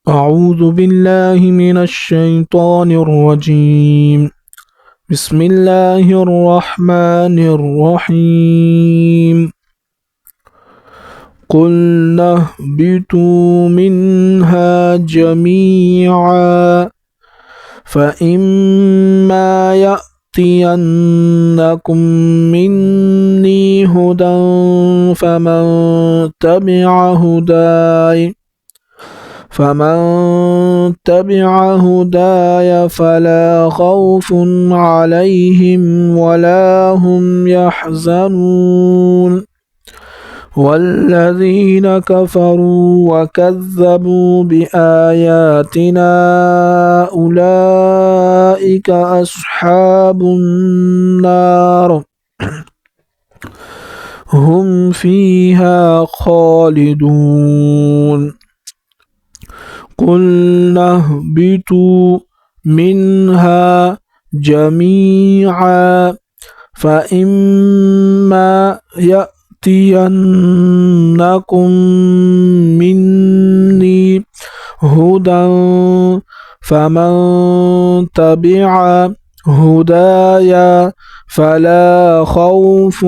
أعوذ بالله من الشيطان الرجيم. بسم الله الرحمن الرحيم. قلنا اهبطوا منها جميعا فإما يأتينكم مني هدى فمن تبع هداي فلا خوف عليهم ولا هم يحزنون. والذين كفروا وكذبوا بآياتنا أولئك أصحاب النار هم فيها خالدون. قلنا اهبطوا منها جميعا فإما يأتينكم مني هدى فمن تبع هدايا فلا خوف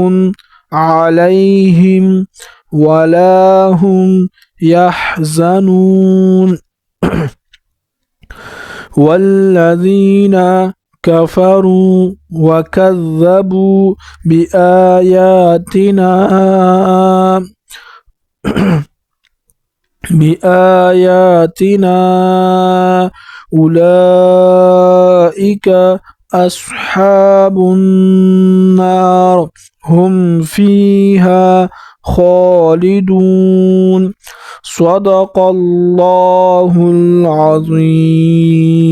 عليهم ولا هم يحزنون. والذين كفروا وكذبوا بآياتنا أولئك أصحاب النار هم فيها خالدون. صدق الله العظيم.